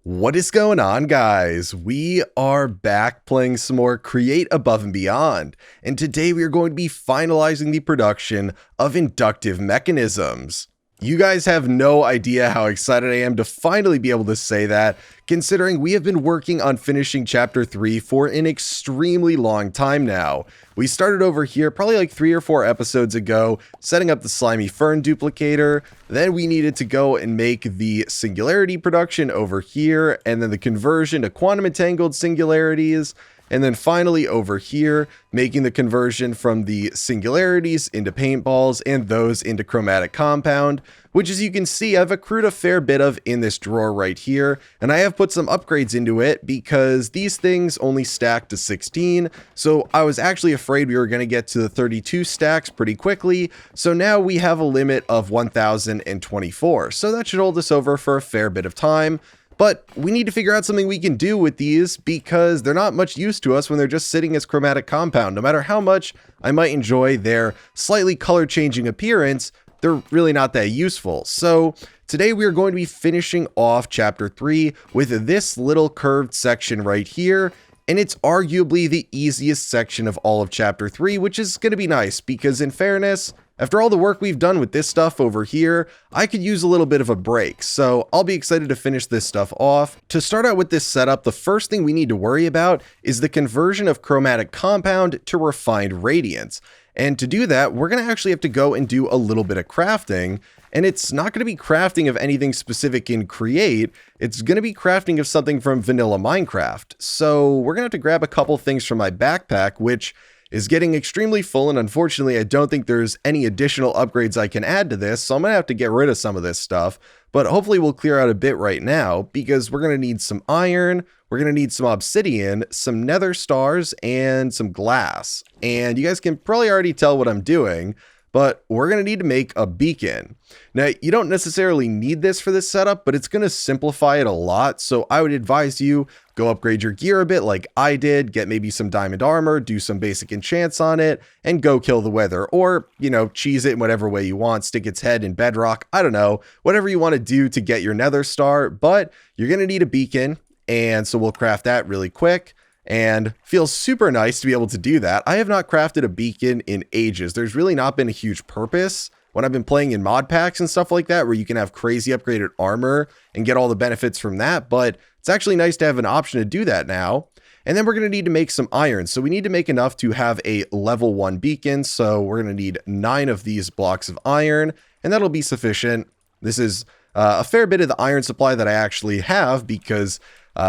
What is going on, guys? We are back playing some more Create Above and Beyond, and today we are going to be finalizing the production of inductive mechanisms. You guys have no idea how excited I am to finally be able to say that, considering we have been working on finishing Chapter 3 for an extremely long time now. We started over here probably like 3 or 4 episodes ago, setting up the slimy fern duplicator. Then we needed to go and make the singularity production over here, and then the conversion to quantum entangled singularities. And then finally over here, making the conversion from the singularities into paintballs and those into chromatic compound, which, as you can see, I've accrued a fair bit of in this drawer right here. And I have put some upgrades into it because these things only stack to 16. So I was actually afraid we were going to get to the 32 stacks pretty quickly. So now we have a limit of 1024. So that should hold us over for a fair bit of time. But we need to figure out something we can do with these because they're not much use to us when they're just sitting as chromatic compound. No matter how much I might enjoy their slightly color changing appearance, they're really not that useful. So today we are going to be finishing off Chapter 3 with this little curved section right here. And it's arguably the easiest section of all of Chapter 3, which is going to be nice because, in fairness, after all the work we've done with this stuff over here, I could use a little bit of a break, so I'll be excited to finish this stuff off. To start out with this setup, the first thing we need to worry about is the conversion of chromatic compound to refined radiance. And to do that, we're going to actually have to go and do a little bit of crafting. And it's not going to be crafting of anything specific in Create, it's going to be crafting of something from vanilla Minecraft. So we're going to have to grab a couple things from my backpack, which is getting extremely full, and unfortunately I don't think there's any additional upgrades I can add to this, so I'm going to have to get rid of some of this stuff, but hopefully we'll clear out a bit right now, because we're going to need some iron, we're going to need some obsidian, some nether stars, and some glass. And you guys can probably already tell what I'm doing, but we're going to need to make a beacon. Now, you don't necessarily need this for this setup, but it's going to simplify it a lot, so I would advise you go upgrade your gear a bit like I did, get maybe some diamond armor, do some basic enchants on it, and go kill the weather. Or, you know, cheese it in whatever way you want, stick its head in bedrock, I don't know, whatever you want to do to get your nether star, but you're going to need a beacon, and so we'll craft that really quick. And feels super nice to be able to do that. I have not crafted a beacon in ages. There's really not been a huge purpose when I've been playing in mod packs and stuff like that, where you can have crazy upgraded armor and get all the benefits from that, but it's actually nice to have an option to do that now. And then we're going to need to make some iron. So we need to make enough to have a level 1 beacon. So we're going to need 9 of these blocks of iron, and that'll be sufficient. This is a fair bit of the iron supply that I actually have because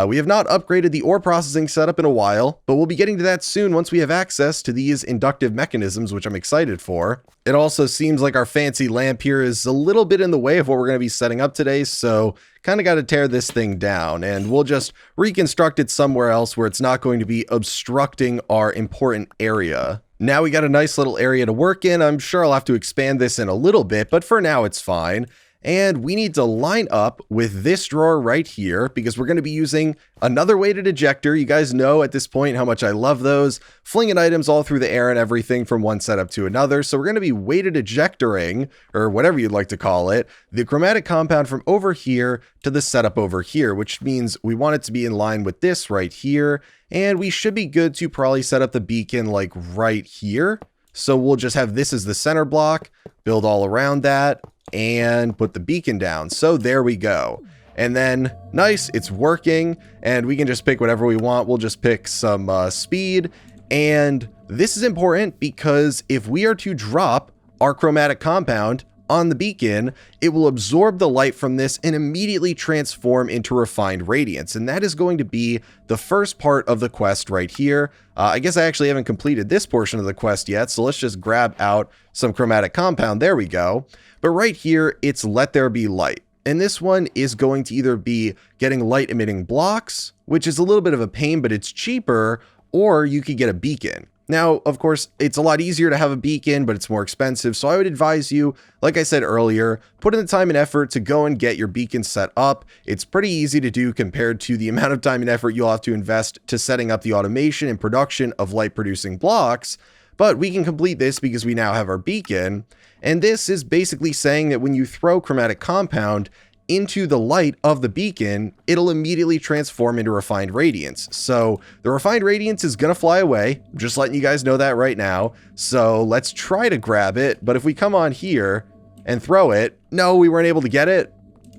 we have not upgraded the ore processing setup in a while, but we'll be getting to that soon once we have access to these inductive mechanisms, which I'm excited for. It also seems like our fancy lamp here is a little bit in the way of what we're going to be setting up today, so kind of got to tear this thing down, and we'll just reconstruct it somewhere else where it's not going to be obstructing our important area. Now we got a nice little area to work in. I'm sure I'll have to expand this in a little bit, but for now it's fine. And we need to line up with this drawer right here because we're going to be using another weighted ejector. You guys know at this point how much I love those, flinging items all through the air and everything from one setup to another. So we're going to be weighted ejectoring, or whatever you'd like to call it, the chromatic compound from over here to the setup over here, which means we want it to be in line with this right here. And we should be good to probably set up the beacon like right here. So we'll just have this as the center block, build all around that, and put the beacon down. So there we go. And then nice, it's working, and we can just pick whatever we want. We'll just pick some speed. And this is important because if we are to drop our chromatic compound on the beacon, it will absorb the light from this and immediately transform into refined radiance. And that is going to be the first part of the quest right here. I guess I actually haven't completed this portion of the quest yet, so let's just grab out some chromatic compound. There we go. But right here, it's let there be light. And this one is going to either be getting light emitting blocks, which is a little bit of a pain, but it's cheaper, or you could get a beacon. Now, of course, it's a lot easier to have a beacon, but it's more expensive. So I would advise you, like I said earlier, put in the time and effort to go and get your beacon set up. It's pretty easy to do compared to the amount of time and effort you'll have to invest to setting up the automation and production of light producing blocks. But we can complete this because we now have our beacon. And this is basically saying that when you throw chromatic compound into the light of the beacon, it'll immediately transform into refined radiance. So the refined radiance is going to fly away. I'm just letting you guys know that right now. So let's try to grab it. But if we come on here and throw it, no, we weren't able to get it.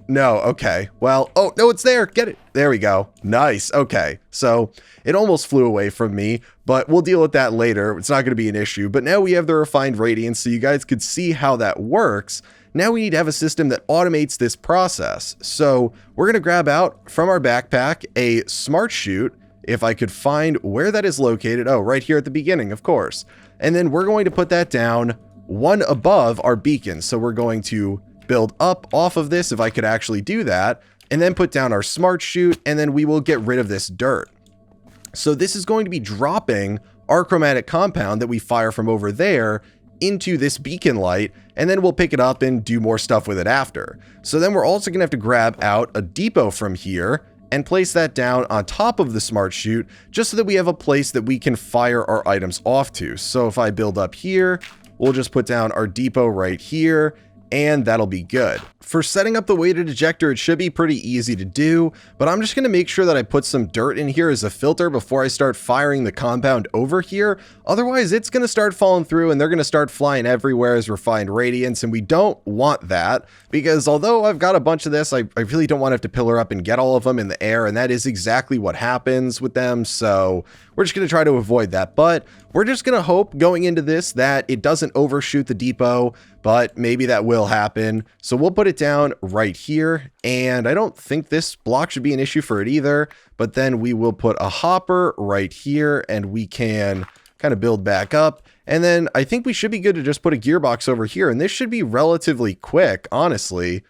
No, okay. Well, oh, no, it's there. Get it. There we go. Nice. Okay. So it almost flew away from me, but we'll deal with that later. It's not going to be an issue. But now we have the refined radiance, so you guys could see how that works. Now we need to have a system that automates this process. So we're going to grab out from our backpack a smart chute. If I could find where that is located. Oh, right here at the beginning, of course. And then we're going to put that down one above our beacon. So we're going to build up off of this, if I could actually do that, and then put down our smart chute, and then we will get rid of this dirt. So this is going to be dropping our chromatic compound that we fire from over there into this beacon light, and then we'll pick it up and do more stuff with it after. So then we're also going to have to grab out a depot from here and place that down on top of the smart chute, just so that we have a place that we can fire our items off to. So if I build up here, we'll just put down our depot right here, and that'll be good. For setting up the weighted ejector, it should be pretty easy to do, but I'm just going to make sure that I put some dirt in here as a filter before I start firing the compound over here. Otherwise, it's going to start falling through and they're going to start flying everywhere as refined radiance, and we don't want that, because although I've got a bunch of this, I really don't want to have to pillar up and get all of them in the air, and that is exactly what happens with them, so we're just going to try to avoid that. But we're just going to hope going into this that it doesn't overshoot the depot, but maybe that will happen. So we'll put it down right here, and I don't think this block should be an issue for it either, but then we will put a hopper right here, and we can kind of build back up. And then I think we should be good to just put a gearbox over here, and this should be relatively quick, honestly.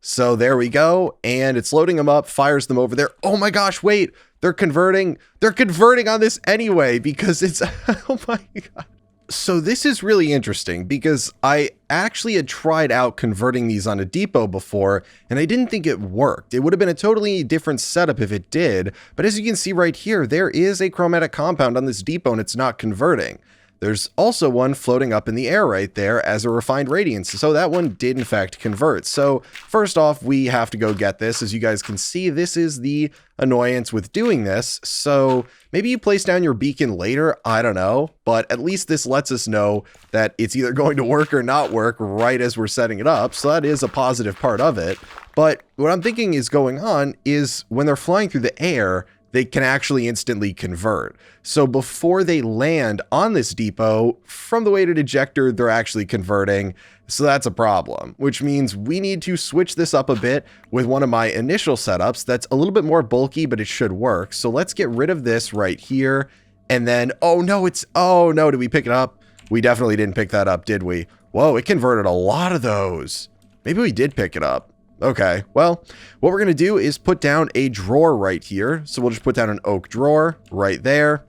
So there we go, and it's loading them up, fires them over there. Oh my gosh, wait, they're converting on this anyway, because it's, oh my God. So this is really interesting, because I actually had tried out converting these on a depot before, and I didn't think it worked. It would have been a totally different setup if it did, but as you can see right here, there is a chromatic compound on this depot, and it's not converting. There's also one floating up in the air right there as a refined radiance, so that one did in fact convert. So first off, we have to go get this. As you guys can see, this is the annoyance with doing this. So maybe you place down your beacon later, I don't know, but at least this lets us know that it's either going to work or not work right as we're setting it up. So that is a positive part of it. But what I'm thinking is going on is when they're flying through the air, they can actually instantly convert. So before they land on this depot, from the weighted ejector, they're actually converting. So that's a problem, which means we need to switch this up a bit with one of my initial setups that's a little bit more bulky, but it should work. So let's get rid of this right here. And then, oh no, did we pick it up? We definitely didn't pick that up, did we? Whoa, it converted a lot of those. Maybe we did pick it up. Okay, well, what we're going to do is put down a drawer right here. So we'll just put down an oak drawer right there.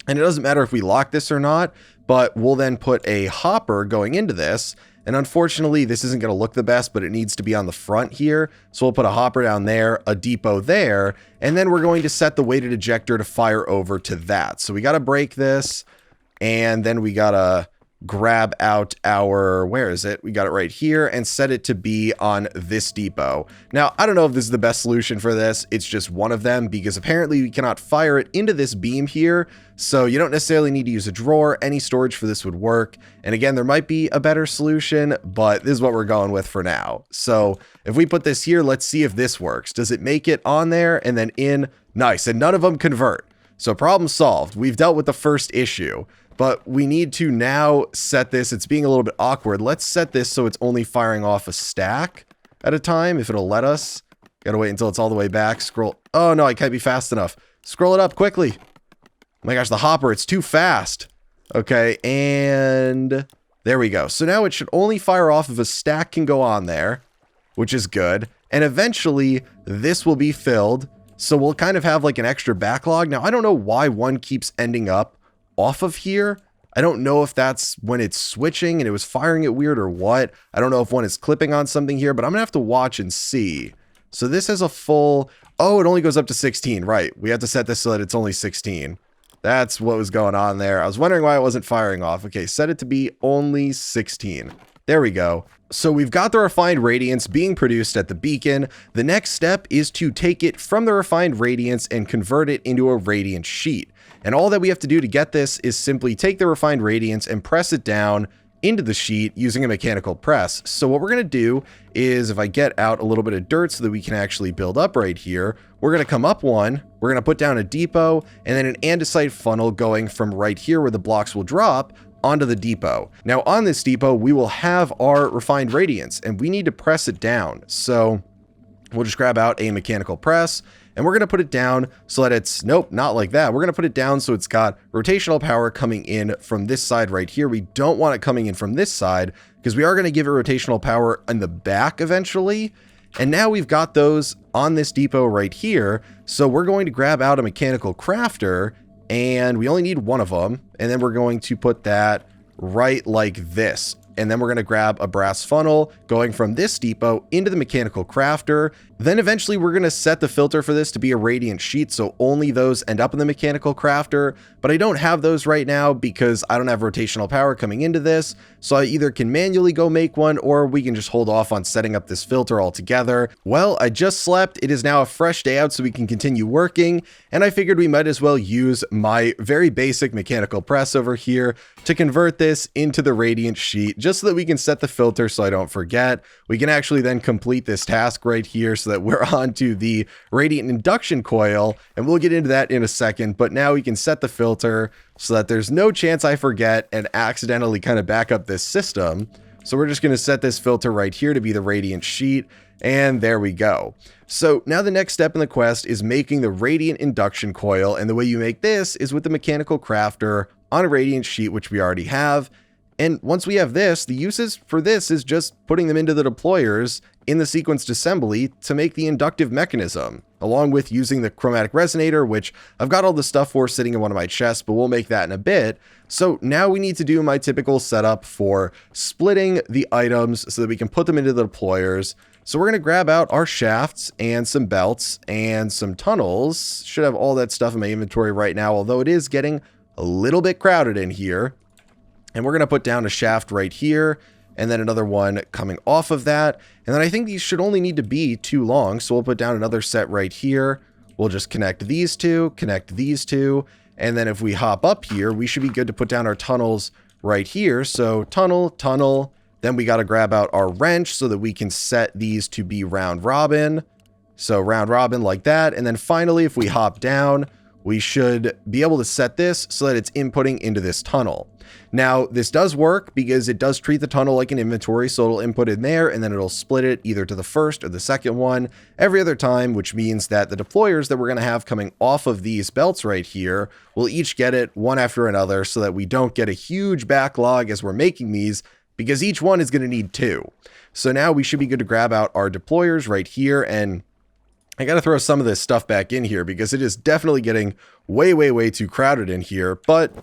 And it doesn't matter if we lock this or not, but we'll then put a hopper going into this. And unfortunately, this isn't going to look the best, but it needs to be on the front here. So we'll put a hopper down there, a depot there, and then we're going to set the weighted ejector to fire over to that. So we got to break this, and then we got to grab out our, where is it? We got it right here, and set it to be on this depot. Now, I don't know if this is the best solution for this. It's just one of them, because apparently we cannot fire it into this beam here. So you don't necessarily need to use a drawer. Any storage for this would work. And again, there might be a better solution, but this is what we're going with for now. So if we put this here, let's see if this works. Does it make it on there and then in? Nice. And none of them convert. So problem solved. We've dealt with the first issue. But we need to now set this. It's being a little bit awkward. Let's set this so it's only firing off a stack at a time, if it'll let us. Gotta wait until it's all the way back. Scroll. Oh no, I can't be fast enough. Scroll it up quickly. Oh my gosh, the hopper, it's too fast. Okay, and there we go. So now it should only fire off if a stack can go on there, which is good. And eventually this will be filled. So we'll kind of have like an extra backlog. Now, I don't know why one keeps ending up off of here. I don't know if that's when it's switching and it was firing it weird or what. I don't know if one is clipping on something here, but I'm gonna have to watch and see. So this has a full, oh, it only goes up to 16, right? We have to set this so that it's only 16. That's what was going on there. I was wondering why it wasn't firing off. Okay, set it to be only 16. There we go. So we've got the refined radiance being produced at the beacon. The next step is to take it from the refined radiance and convert it into a radiance sheet. And all that we have to do to get this is simply take the refined radiance and press it down into the sheet using a mechanical press. So what we're going to do is, if I get out a little bit of dirt so that we can actually build up right here, we're going to come up one, we're going to put down a depot, and then an andesite funnel going from right here where the blocks will drop onto the depot. Now on this depot, we will have our refined radiance, and we need to press it down. So we'll just grab out a mechanical press, and we're going to put it down so that it's, nope, not like that. We're going to put it down so it's got rotational power coming in from this side right here. We don't want it coming in from this side because we are going to give it rotational power in the back eventually. And now we've got those on this depot right here. So we're going to grab out a mechanical crafter, and we only need one of them. And then we're going to put that right like this. And then we're going to grab a brass funnel going from this depot into the mechanical crafter. Then eventually we're going to set the filter for this to be a radiant sheet, so only those end up in the mechanical crafter. But I don't have those right now because I don't have rotational power coming into this. So I either can manually go make one, or we can just hold off on setting up this filter altogether. Well, I just slept. It is now a fresh day out so we can continue working. And I figured we might as well use my very basic mechanical press over here to convert this into the radiant sheet, just so that we can set the filter so I don't forget. We can actually then complete this task right here so that we're on to the radiant induction coil, and we'll get into that in a second. But now we can set the filter so that there's no chance I forget and accidentally kind of back up this system. So we're just going to set this filter right here to be the radiant sheet, and there we go. So now the next step in the quest is making the radiant induction coil, and the way you make this is with the mechanical crafter on a radiant sheet, which we already have. And once we have this, the uses for this is just putting them into the deployers in the sequenced assembly to make the inductive mechanism, along with using the chromatic resonator, which I've got all the stuff for sitting in one of my chests, but we'll make that in a bit. So now we need to do my typical setup for splitting the items so that we can put them into the deployers. So we're going to grab out our shafts and some belts and some tunnels. Should have all that stuff in my inventory right now, although it is getting a little bit crowded in here. And we're going to put down a shaft right here, and then another one coming off of that. And then I think these should only need to be 2 long, so we'll put down another set right here. We'll just connect these two, and then if we hop up here, we should be good to put down our tunnels right here. So tunnel, tunnel, then we got to grab out our wrench so that we can set these to be round robin. So round robin like that. And then finally, if we hop down, we should be able to set this so that it's inputting into this tunnel. Now, this does work because it does treat the tunnel like an inventory, so it'll input in there and then it'll split it either to the first or the second one every other time, which means that the deployers that we're going to have coming off of these belts right here will each get it one after another so that we don't get a huge backlog as we're making these, because each one is going to need 2. So now we should be good to grab out our deployers right here, and I got to throw some of this stuff back in here because it is definitely getting way too crowded in here. But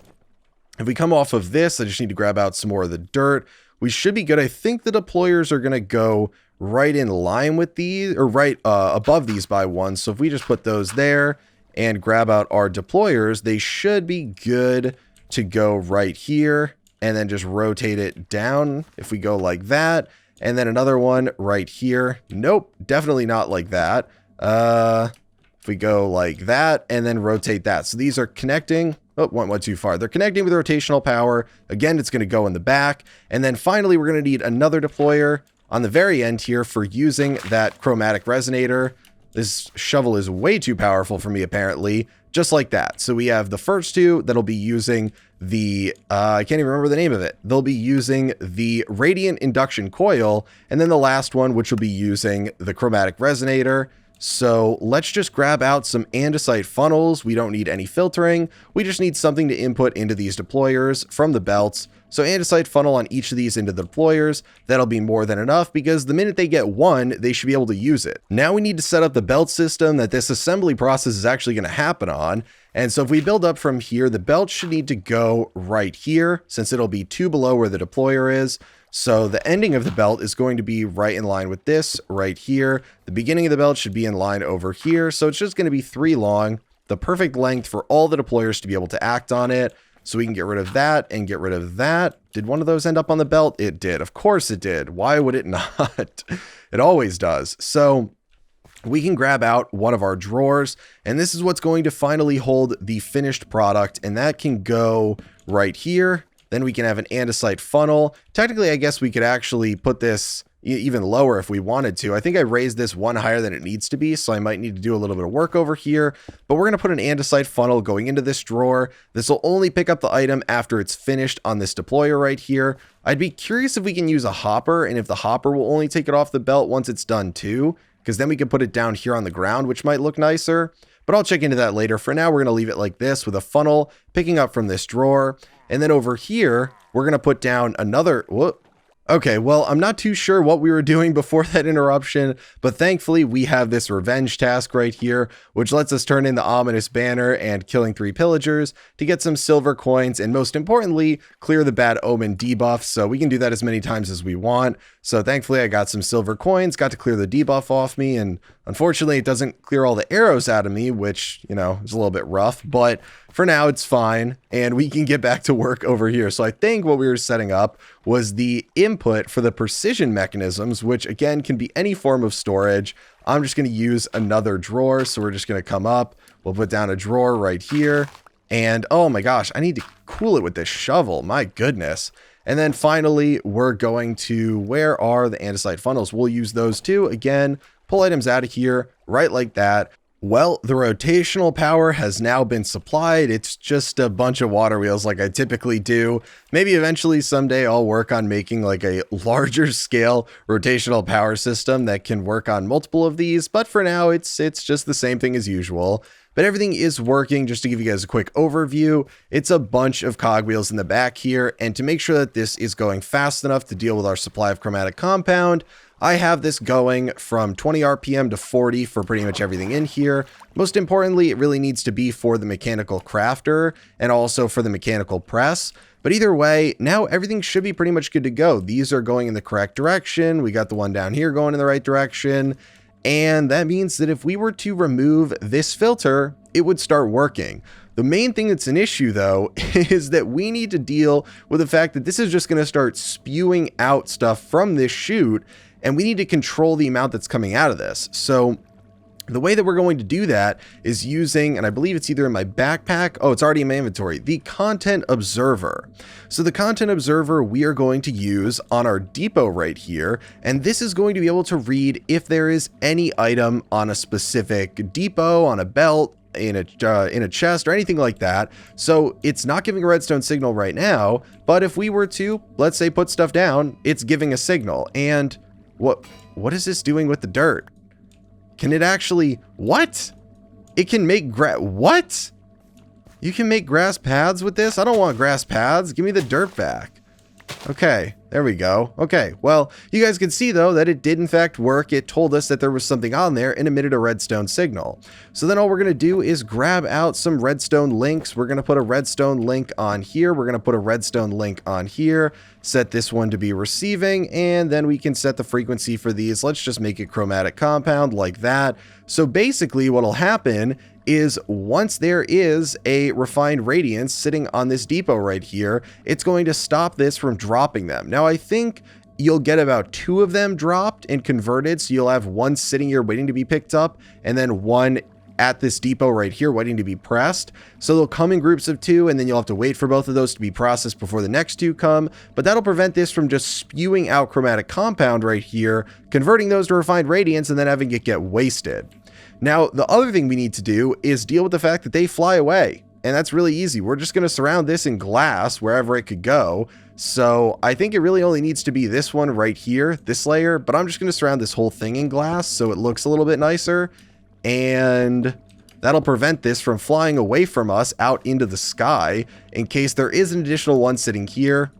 if we come off of this, I just need to grab out some more of the dirt. We should be good. I think the deployers are going to go right in line with these, or right above these by 1. So if we just put those there and grab out our deployers, they should be good to go right here, and then just rotate it down if we go like that. And then another one right here. Nope, definitely not like that. If we go like that and then rotate that. So these are connecting. Oh, went too far. They're connecting with rotational power. Again, it's going to go in the back. And then finally, we're going to need another deployer on the very end here for using that chromatic resonator. This shovel is way too powerful for me, apparently. Just like that. So we have the first 2 that'll be using the, I can't even remember the name of it. They'll be using the radiant induction coil. And then the last one, which will be using the chromatic resonator. So let's just grab out some andesite funnels. We don't need any filtering. We just need something to input into these deployers from the belts. So andesite funnel on each of these into the deployers. That'll be more than enough because the minute they get 1, they should be able to use it. Now we need to set up the belt system that this assembly process is actually going to happen on. And so if we build up from here, the belt should need to go right here since it'll be 2 below where the deployer is. So the ending of the belt is going to be right in line with this right here. The beginning of the belt should be in line over here. So it's just going to be 3 long, the perfect length for all the deployers to be able to act on it. So we can get rid of that and get rid of that. Did one of those end up on the belt? It did. Of course it did. Why would it not? It always does. So we can grab out one of our drawers, and this is what's going to finally hold the finished product, and that can go right here. Then we can have an andesite funnel. Technically, I guess we could actually put this even lower if we wanted to. I think I raised this one higher than it needs to be, so I might need to do a little bit of work over here, but we're going to put an andesite funnel going into this drawer. This will only pick up the item after it's finished on this deployer right here. I'd be curious if we can use a hopper, and if the hopper will only take it off the belt once it's done too, because then we could put it down here on the ground, which might look nicer, but I'll check into that later. For now, we're going to leave it like this with a funnel picking up from this drawer. And then over here, we're going to put down another, whoop. Okay, well, I'm not too sure what we were doing before that interruption, but thankfully we have this revenge task right here, which lets us turn in the ominous banner and killing 3 pillagers to get some silver coins, and most importantly, clear the bad omen debuff. So we can do that as many times as we want. So thankfully I got some silver coins, got to clear the debuff off me, and unfortunately it doesn't clear all the arrows out of me, which, you know, is a little bit rough, but for now it's fine, and we can get back to work over here. So I think what we were setting up was the input for the precision mechanisms, which again can be any form of storage. I'm just going to use another drawer, so we're just going to come up, we'll put down a drawer right here, and oh my gosh, I need to cool it with this shovel, my goodness. And then finally, we're going to, where are the andesite funnels? We'll use those too. Again, pull items out of here, right like that. Well, the rotational power has now been supplied. It's just a bunch of water wheels like I typically do. Maybe eventually someday I'll work on making like a larger scale rotational power system that can work on multiple of these. But for now, it's just the same thing as usual. But everything is working. Just to give you guys a quick overview, it's a bunch of cogwheels in the back here. And to make sure that this is going fast enough to deal with our supply of chromatic compound, I have this going from 20 RPM to 40 for pretty much everything in here. Most importantly, it really needs to be for the mechanical crafter and also for the mechanical press. But either way, now everything should be pretty much good to go. These are going in the correct direction. We got the one down here going in the right direction. And that means that if we were to remove this filter, it would start working. The main thing that's an issue though, is that we need to deal with the fact that this is just going to start spewing out stuff from this chute, and we need to control the amount that's coming out of this. So the way that we're going to do that is using, and I believe it's either in my backpack, oh, it's already in my inventory, the content observer. So the content observer we are going to use on our depot right here, and this is going to be able to read if there is any item on a specific depot, on a belt, in a chest or anything like that. So it's not giving a redstone signal right now, but if we were to, let's say, put stuff down, it's giving a signal. And what is this doing with the dirt? Can it actually, what? It can make what? You can make grass paths with this? I don't want grass paths. Give me the dirt back. Okay, there we go. Okay, well, you guys can see though that it did in fact work. It told us that there was something on there and emitted a redstone signal. So then all we're going to do is grab out some redstone links. We're going to put a redstone link on here. We're going to put a redstone link on here. Set this one to be receiving, and then we can set the frequency for these. Let's just make it chromatic compound like that. So basically what'll happen is once there is a refined radiance sitting on this depot right here, it's going to stop this from dropping them. Now I think you'll get about 2 of them dropped and converted, so you'll have one sitting here waiting to be picked up, and then one at this depot right here waiting to be pressed. So they'll come in groups of 2, and then you'll have to wait for both of those to be processed before the next 2 come, but that'll prevent this from just spewing out chromatic compound right here, converting those to refined radiance, and then having it get wasted. Now, the other thing we need to do is deal with the fact that they fly away, and that's really easy. We're just going to surround this in glass wherever it could go. So I think it really only needs to be this one right here, this layer, but I'm just going to surround this whole thing in glass so it looks a little bit nicer, and that'll prevent this from flying away from us out into the sky in case there is an additional one sitting here.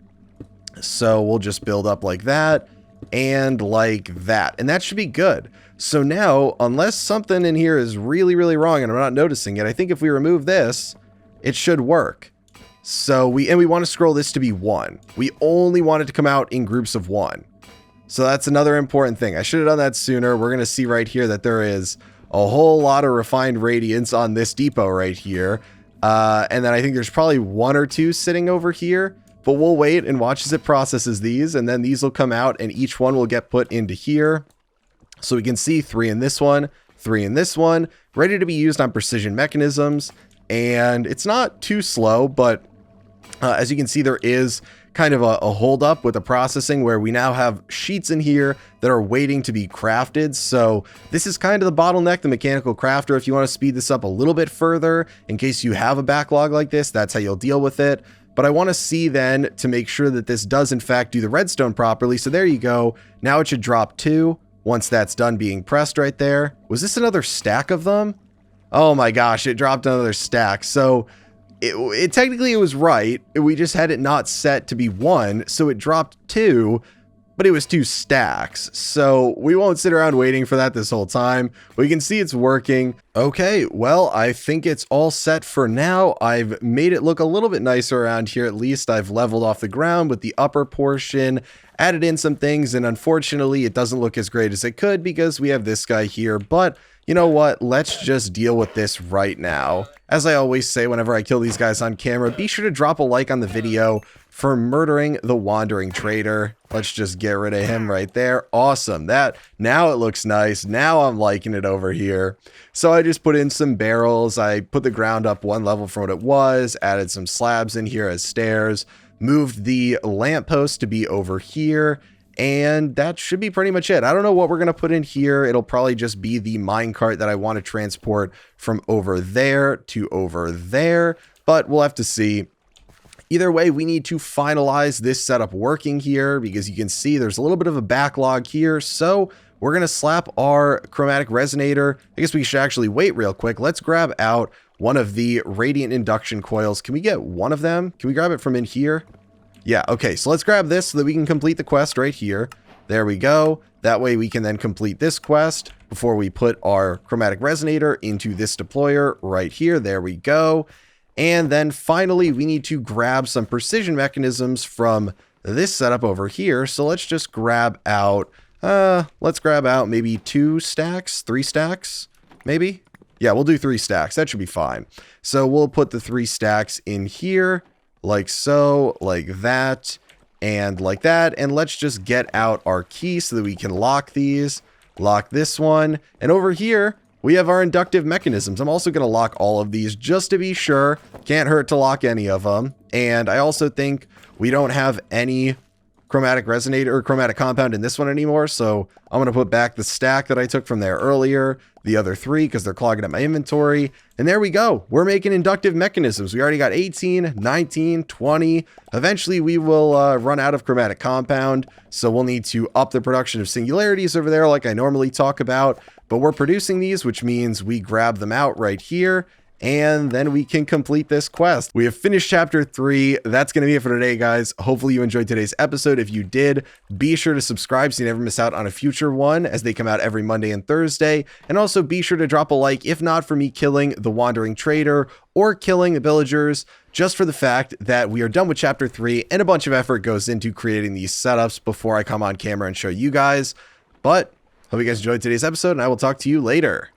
So we'll just build up like that and like that, and that should be good. So now, unless something in here is really, really wrong and I'm not noticing it, I think if we remove this, it should work. So we want to scroll this to be 1. We only want it to come out in groups of 1. So that's another important thing. I should have done that sooner. We're going to see right here that there is a whole lot of refined radiance on this depot right here. And then I think there's probably 1 or 2 sitting over here. but we'll wait and watch as it processes these, and then these will come out and each one will get put into here. So we can see 3 in this one, 3 in this one, ready to be used on precision mechanisms. And it's not too slow, but as you can see, there is kind of a hold up with the processing where we now have sheets in here that are waiting to be crafted. So this is kind of the bottleneck, the mechanical crafter. If you want to speed this up a little bit further, in case you have a backlog like this, that's how you'll deal with it. But I want to see then to make sure that this does in fact do the redstone properly. So there you go. Now it should drop 2 once that's done being pressed right there. Was this another stack of them? Oh my gosh, it dropped another stack. So it technically it was right. We just had it not set to be 1, so it dropped 2, but it was 2 stacks. So we won't sit around waiting for that this whole time. We can see it's working. Okay, well, I think it's all set for now. I've made it look a little bit nicer around here. At least I've leveled off the ground with the upper portion, added in some things, and unfortunately it doesn't look as great as it could because we have this guy here. But you know what? Let's just deal with this right now. As I always say whenever I kill these guys on camera, be sure to drop a like on the video for murdering the wandering trader. Let's just get rid of him right there. Awesome. Now it looks nice. Now I'm liking it over here. So I just put in some barrels. I put the ground up 1 level from what it was, added some slabs in here as stairs, moved the lamppost to be over here. And that should be pretty much it. I don't know what we're going to put in here. It'll probably just be the minecart that I want to transport from over there to over there, but we'll have to see. Either way, we need to finalize this setup working here because you can see there's a little bit of a backlog here. So we're going to slap our chromatic resonator. I guess we should actually wait real quick. Let's grab out one of the radiant induction coils. Can we get one of them? Can we grab it from in here? Yeah, okay, so let's grab this so that we can complete the quest right here. There we go. That way we can then complete this quest before we put our chromatic resonator into this deployer right here. There we go. And then finally, we need to grab some precision mechanisms from this setup over here. So let's just grab out, maybe 2 stacks, 3 stacks, maybe? Yeah, we'll do 3 stacks. That should be fine. So we'll put the 3 stacks in here. Like so, like that, and like that. And let's just get out our key so that we can lock these, lock this one. And over here, we have our inductive mechanisms. I'm also going to lock all of these just to be sure. Can't hurt to lock any of them. And I also think we don't have any chromatic resonator or chromatic compound in this one anymore. So I'm going to put back the stack that I took from there earlier, the other 3, because they're clogging up my inventory. And there we go. We're making inductive mechanisms. We already got 18, 19, 20. Eventually we will run out of chromatic compound. So we'll need to up the production of singularities over there like I normally talk about. But we're producing these, which means we grab them out right here. And then we can complete this quest. We have finished chapter 3. That's going to be it for today, guys. Hopefully you enjoyed today's episode. If you did, be sure to subscribe so you never miss out on a future one as they come out every Monday and Thursday. And also be sure to drop a like, if not for me killing the wandering trader or killing the villagers, just for the fact that we are done with chapter 3 and a bunch of effort goes into creating these setups before I come on camera and show you guys. But hope you guys enjoyed today's episode, and I will talk to you later.